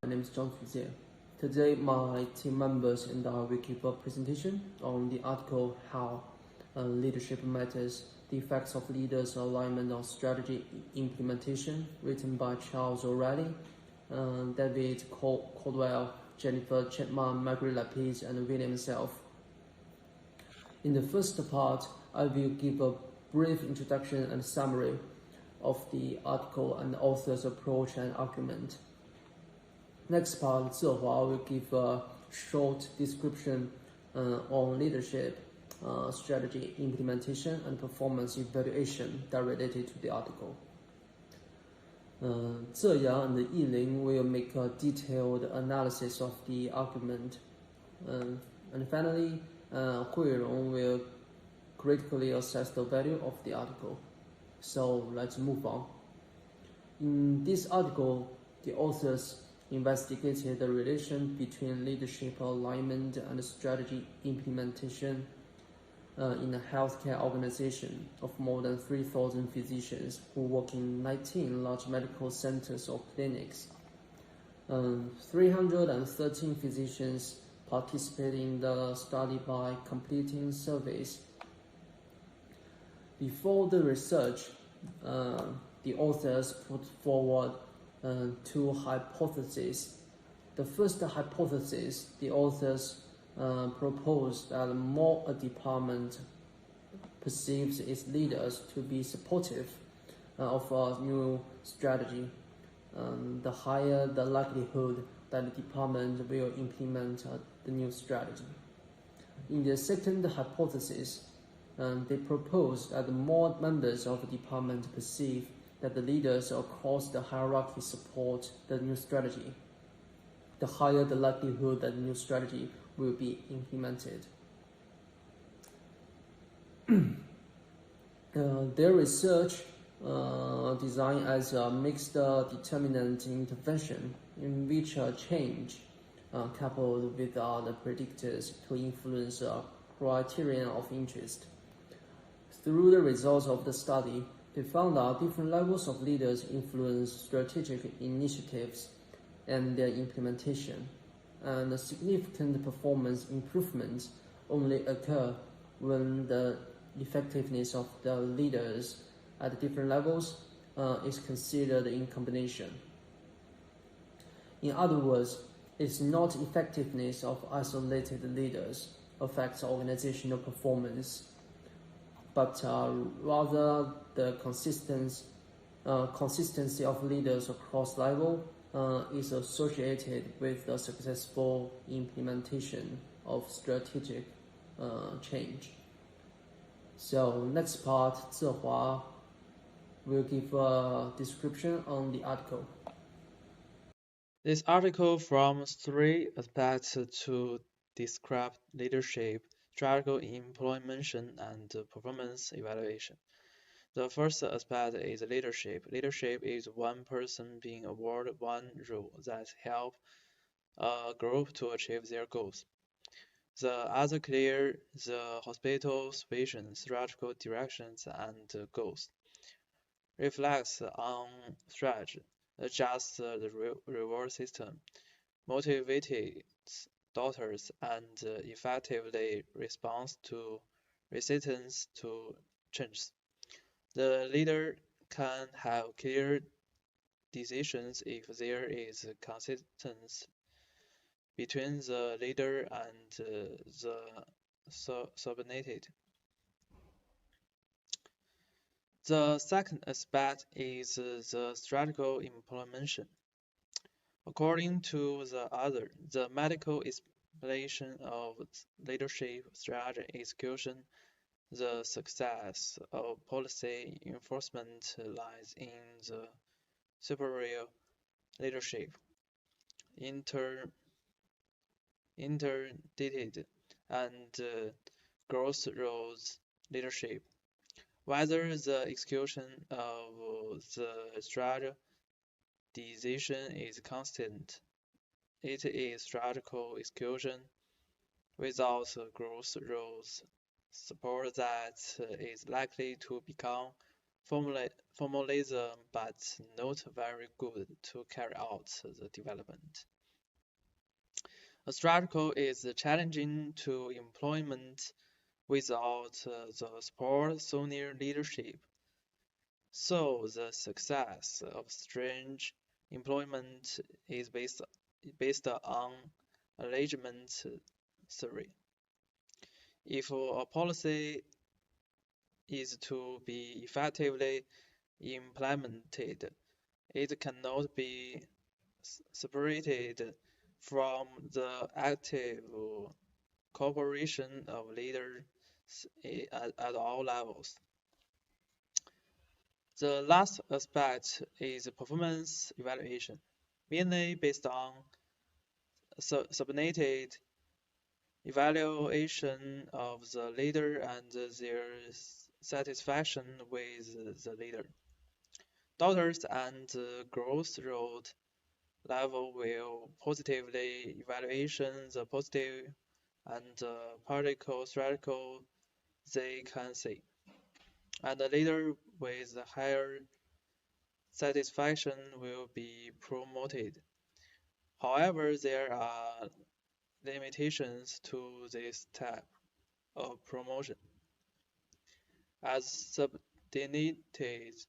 My name is John Fuzia. Today, my team members and I will give a presentation on the article How Leadership Matters, the Effects of Leaders' Alignment on Strategy Implementation, written by Charles O'Reilly, David Caldwell, Jennifer Chapman, Margaret Lapid, and William Self. In the first part, I will give a brief introduction and summary of the article and the author's approach and argument. Next part, Zihua will give a short description on leadership, strategy implementation, and performance evaluation that related to the article. Zeyang and Yiling will make a detailed analysis of the argument. And finally, Huirong will critically assess the value of the article. So let's move on. In this article, the authors investigated the relation between leadership alignment and strategy implementation in a healthcare organization of more than 3,000 physicians who work in 19 large medical centers or clinics. 313 physicians participated in the study by completing surveys. Before the research, the authors put forward two hypotheses. The first hypothesis, the authors proposed that the more a department perceives its leaders to be supportive of a new strategy, the higher the likelihood that the department will implement the new strategy. In the second hypothesis, they proposed that the more members of the department perceive that the leaders across the hierarchy support the new strategy, the higher the likelihood that the new strategy will be implemented. Their research designed as a mixed determinant intervention in which a change coupled with other predictors to influence a criterion of interest. Through the results of the study, they found that different levels of leaders influence strategic initiatives and their implementation, and significant performance improvements only occur when the effectiveness of the leaders at different levels is considered in combination. In other words, it's not effectiveness of isolated leaders affects organizational performance, but rather the consistency of leaders across level is associated with the successful implementation of strategic change. So next part, Zihua will give a description on the article. This article forms three aspects to describe leadership, strategic implementation, and performance evaluation. The first aspect is leadership. Leadership is one person being awarded one role that helps a group to achieve their goals. The other clear the hospital's vision, strategic directions, and goals. Reflects on strategy, adjusts the reward system, motivates doctors, and effectively responds to resistance to changes. The leader can have clear decisions if there is consistency between the leader and the subordinated. The second aspect is the strategic implementation. According to the other, the medical explanation of leadership strategy execution, the success of policy enforcement lies in the superior leadership, interdicted, and crossroads leadership. Whether the execution of the strategy decision is constant, it is strategical execution without crossroads support that is likely to become formalism, but not very good to carry out the development. A strategy is challenging to implement without the support senior leadership. So the success of strange employment is based on alignment theory. If a policy is to be effectively implemented, it cannot be separated from the active cooperation of leaders at all levels. The last aspect is performance evaluation, mainly based on subordinated evaluation of the leader and their satisfaction with the leader. Doctors and growth road level will positively evaluation the positive and particle strategy they can see, and the leader with the higher satisfaction will be promoted. However, there are limitations to this type of promotion, as subordinates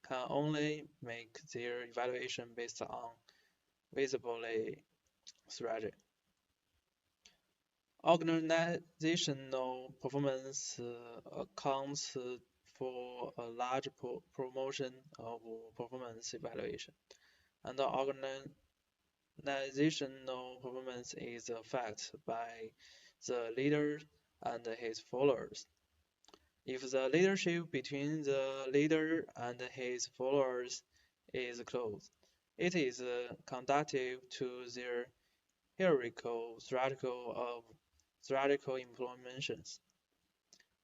can only make their evaluation based on visibility strategy. Organizational performance accounts for a large promotion of performance evaluation, and organizational performance is affected by the leader and his followers. If the leadership between the leader and his followers is close, it is conducive to their hierarchical strategical implementations.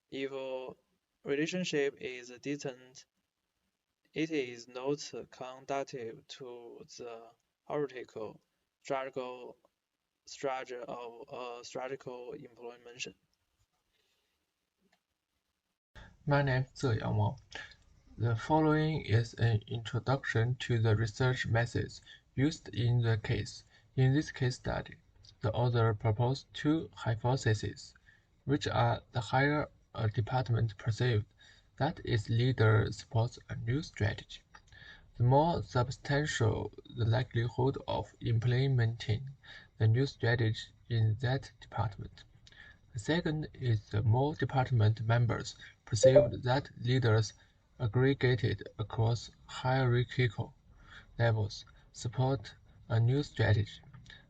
If a relationship is distant, it is not conducive to the hierarchical strategy of strategical implementation. My name is Ze Yang Wang. The following is an introduction to the research methods used in the case. In this case study, the author proposed two hypotheses, which are the higher a department perceived that its leader supports a new strategy, the more substantial the likelihood of implementing the new strategy in that department. The second is the more department members perceived that leaders aggregated across hierarchical levels support a new strategy,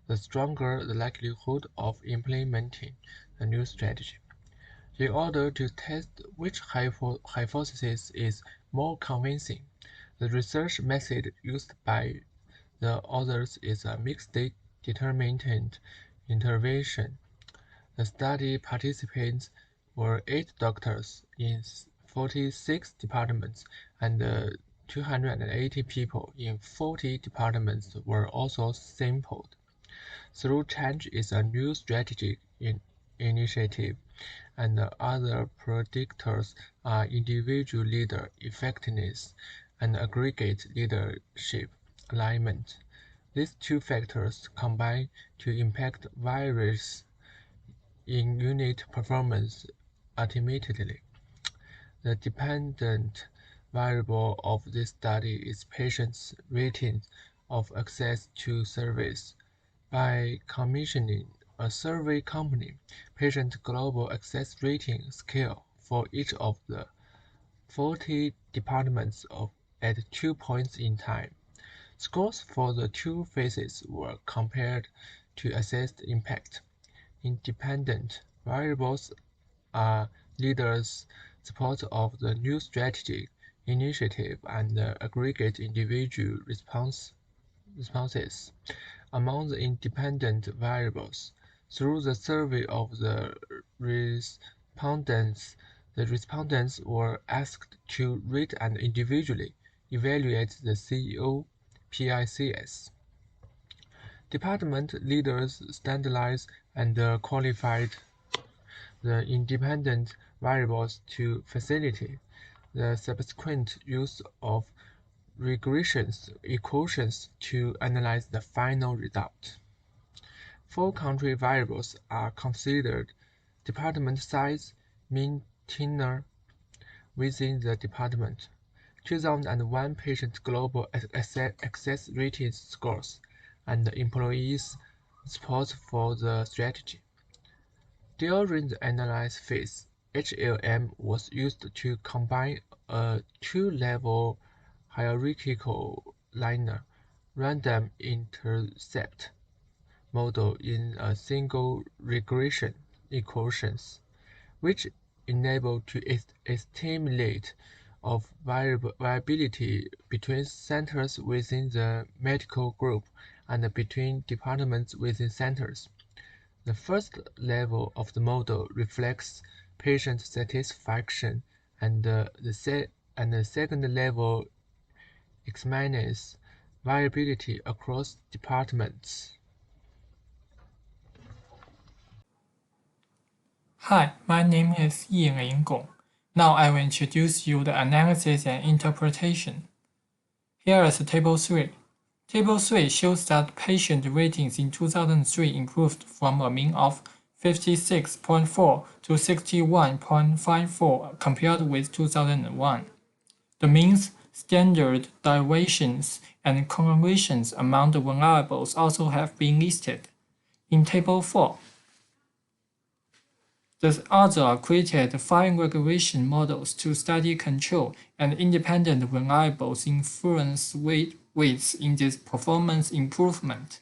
the stronger the likelihood of implementing the new strategy. In order to test which hypothesis is more convincing, the research method used by the authors is a mixed determinant intervention. The study participants were 8 doctors in 46 departments, and 280 people in 40 departments were also sampled. Through change is a new strategic initiative, and the other predictors are individual leader effectiveness and aggregate leadership alignment. These two factors combine to impact various in unit performance ultimately. The dependent variable of this study is patients' ratings of access to service. By commissioning a survey company, patient global access rating scale for each of the 40 departments at 2 points in time. Scores for the two phases were compared to assess the impact. Independent variables are leaders' support of the new strategic initiative and aggregate individual responses. Among the independent variables, through the survey of the respondents were asked to rate and individually evaluate the CEO PICS. Department leaders standardized and qualified the independent variables to facilitate the subsequent use of regression equations to analyze the final result. 4 country variables are considered: department size, mean tenure within the department, 2001 patient global access rating scores, and employees' support for the strategy. During the analysis phase, HLM was used to combine a two-level hierarchical linear random intercept model in a single regression equations, which enable to estimate of variability between centers within the medical group and between departments within centers. The first level of the model reflects patient satisfaction, and the second level examines variability across departments. Hi, my name is Yiling Gong. Now I will introduce you the analysis and interpretation. Here is Table 3. Table 3 shows that patient ratings in 2003 improved from a mean of 56.4 to 61.54 compared with 2001. The means, standard deviations, and correlations among the variables also have been listed. In Table 4, the author created 5 regression models to study control and independent variables influence weights in this performance improvement.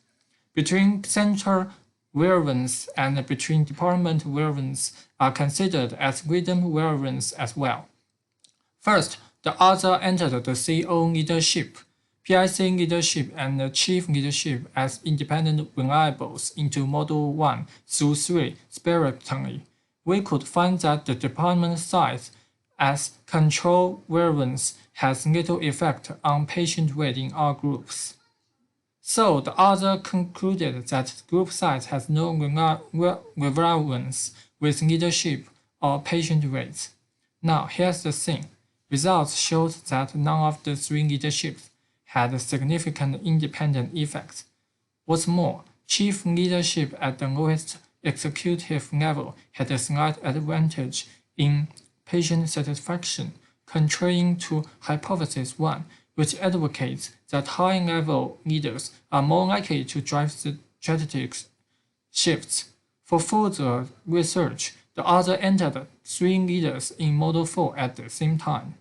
Between center variance and between department variance are considered as rhythm variance as well. First, the author entered the CO leadership, PIC leadership, and the chief leadership as independent variables into Model 1 through 3 separately. We could find that the department size as control variance has little effect on patient weight in all groups. So the author concluded that group size has no relevance with leadership or patient rates. Now here's the thing. Results showed that none of the 3 leaderships had significant independent effects. What's more, chief leadership at the lowest executive level had a slight advantage in patient satisfaction, contrary to hypothesis 1, which advocates that high-level leaders are more likely to drive strategic shifts. For further research, the author entered 3 leaders in Model 4 at the same time,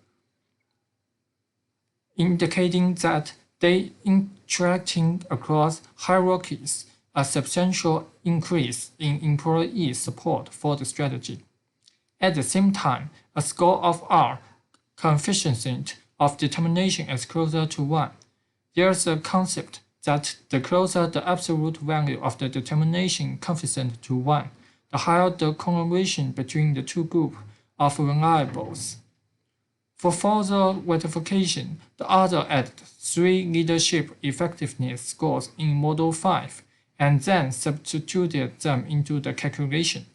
indicating that they interacting across hierarchies, a substantial increase in employee support for the strategy. At the same time, a score of R, coefficient of determination, is closer to 1. There's a concept that the closer the absolute value of the determination coefficient to 1, the higher the correlation between the two groups of variables. For further verification, the author added 3 leadership effectiveness scores in Model 5 and then substituted them into the calculation.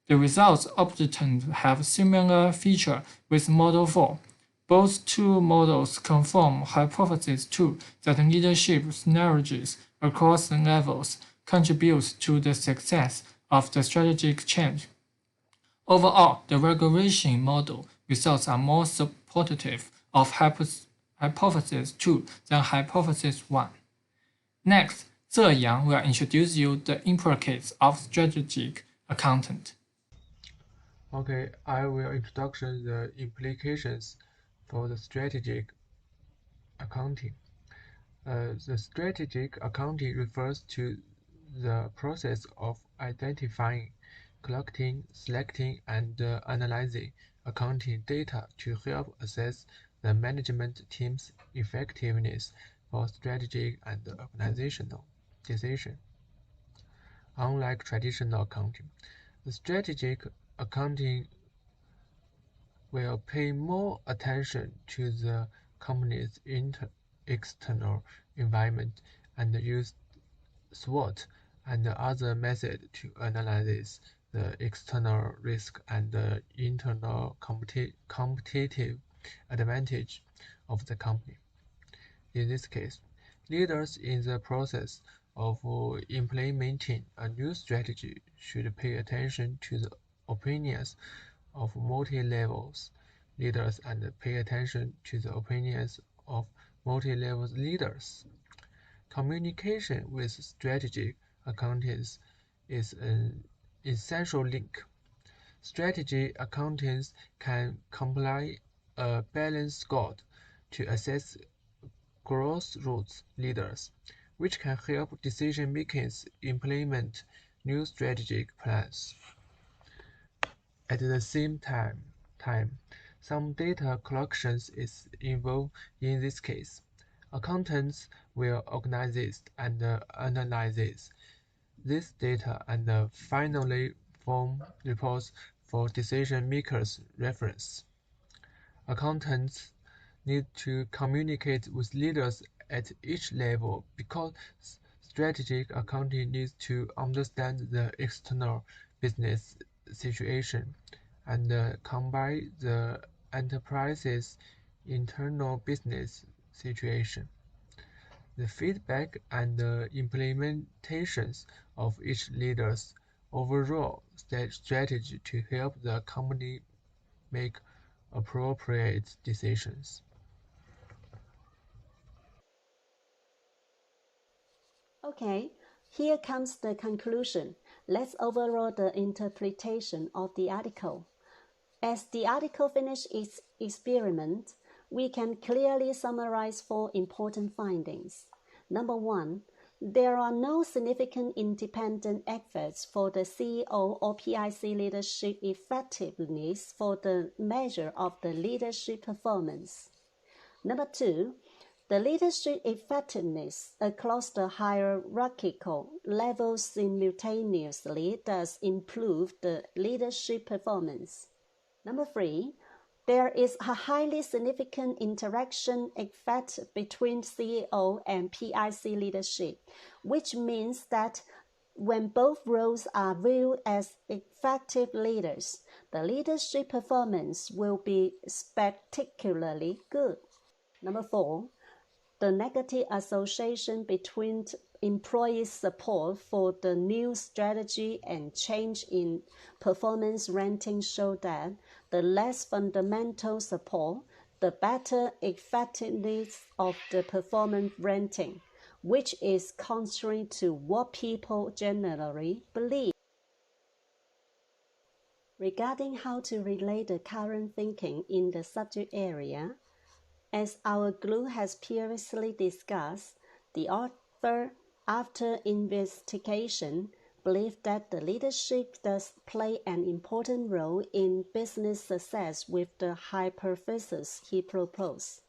The results obtained have similar feature with Model 4. Both two models confirm hypothesis 2 that leadership synergies across levels contributes to the success of the strategic change. Overall, the regression model results are more supportive of hypothesis 2 than hypothesis 1. Next, Ze Yang will introduce you the implications of strategic accounting. Okay, I will introduce the implications for the strategic accounting. The strategic accounting refers to the process of identifying, collecting, selecting, and analyzing accounting data to help assess the management team's effectiveness for strategic and organizational decisions. Unlike traditional accounting, the strategic accounting will pay more attention to the company's external environment and use SWOT and other methods to analyze the external risk and the internal competitive advantage of the company. In this case, leaders in the process of implementing a new strategy should pay attention to the opinions of multi-level leaders and pay attention to the opinions of multi-level leaders. Communication with strategic accountants is an essential link. Strategy accountants can compile a balanced scorecard to assess grassroots leaders, which can help decision makers implement new strategic plans. At the same time, some data collection is involved in this case. Accountants will organize and analyze this data and finally form reports for decision makers' reference. Accountants need to communicate with leaders at each level because strategic accounting needs to understand the external business situation and combine the enterprise's internal business situation. The feedback and implementations of each leader's overall strategy to help the company make appropriate decisions. Okay, here comes the conclusion. Let's overall the interpretation of the article. As the article finishes its experiment, we can clearly summarize 4 important findings. Number 1, there are no significant independent efforts for the CEO or PIC leadership effectiveness for the measure of the leadership performance. Number 2, the leadership effectiveness across the hierarchical levels simultaneously does improve the leadership performance. Number 3, there is a highly significant interaction effect between CEO and PIC leadership, which means that when both roles are viewed as effective leaders, the leadership performance will be spectacularly good. Number 4, the negative association between employees' support for the new strategy and change in performance ranking show that the less fundamental support, the better effectiveness of the performance ranking, which is contrary to what people generally believe. Regarding how to relate the current thinking in the subject area, as our group has previously discussed, the author, after investigation, believed that the leadership does play an important role in business success with the hypothesis he proposed.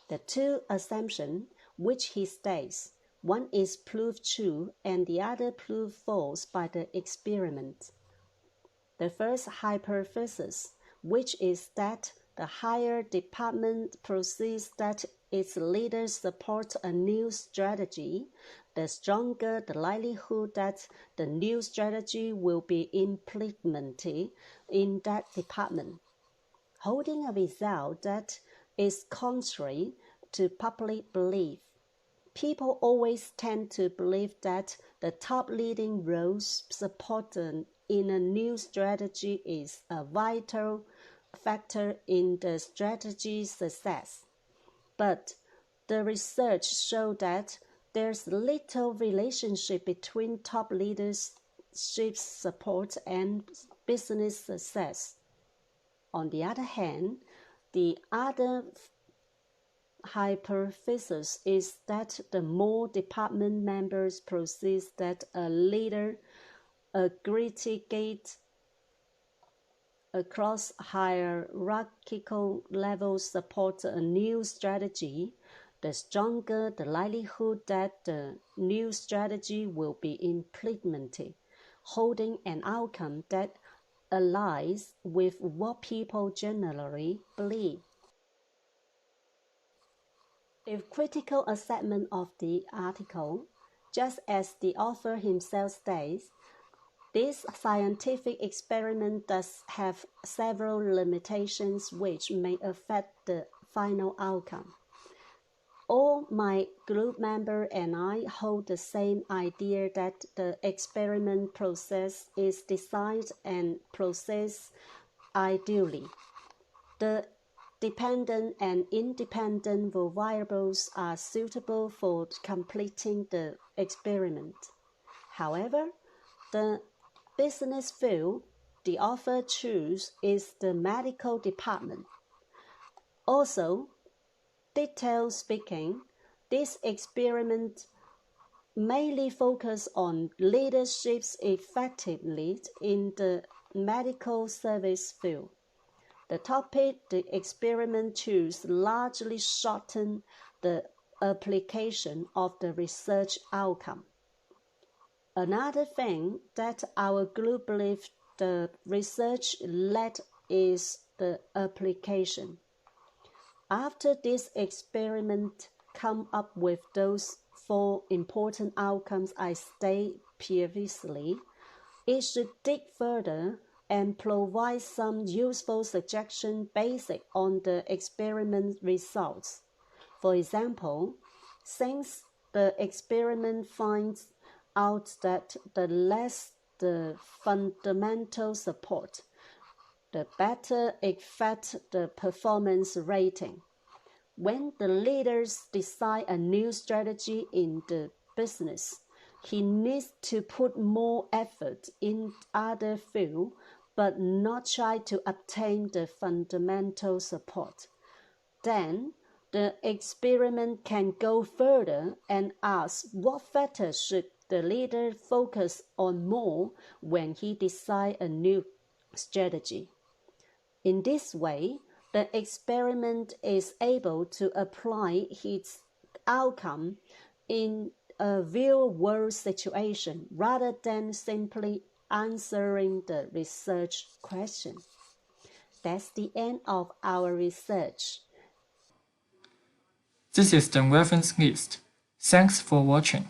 The 2 assumptions which he states, one is proved true and the other proved false by the experiment. The first hypothesis, which is that the higher department perceives that its leaders support a new strategy, the stronger the likelihood that the new strategy will be implemented in that department, holding a result that is contrary to public belief. People always tend to believe that the top leading roles supported in a new strategy is a vital factor in the strategy's success. But the research showed that there's little relationship between top leadership support and business success. On the other hand, the other hypothesis is that the more department members perceive that a leader aggregates across hierarchical levels support a new strategy, the stronger the likelihood that the new strategy will be implemented, holding an outcome that aligns with what people generally believe. If critical assessment of the article, just as the author himself states, This scientific experiment does have several limitations which may affect the final outcome. All my group members and I hold the same idea that the experiment process is designed and processed ideally. The dependent and independent variables are suitable for completing the experiment. However, the business field the author chooses is the medical department. Also, detailed speaking, this experiment mainly focuses on leadership's effectiveness in the medical service field. The topic the experiment chose largely shortened the application of the research outcome. Another thing that our group believes the research led is the application. After this experiment come up with those 4 important outcomes I stated previously, it should dig further and provide some useful suggestions based on the experiment results. For example, since the experiment finds out that the less the fundamental support, the better it affects the performance rating. When the leaders decide a new strategy in the business, he needs to put more effort in other fields, but not try to obtain the fundamental support. Then, the experiment can go further and ask what factors should the leader focus on more when he decides a new strategy. In this way, the experiment is able to apply its outcome in a real-world situation rather than simply answering the research question. That's the end of our research. This is the reference list. Thanks for watching.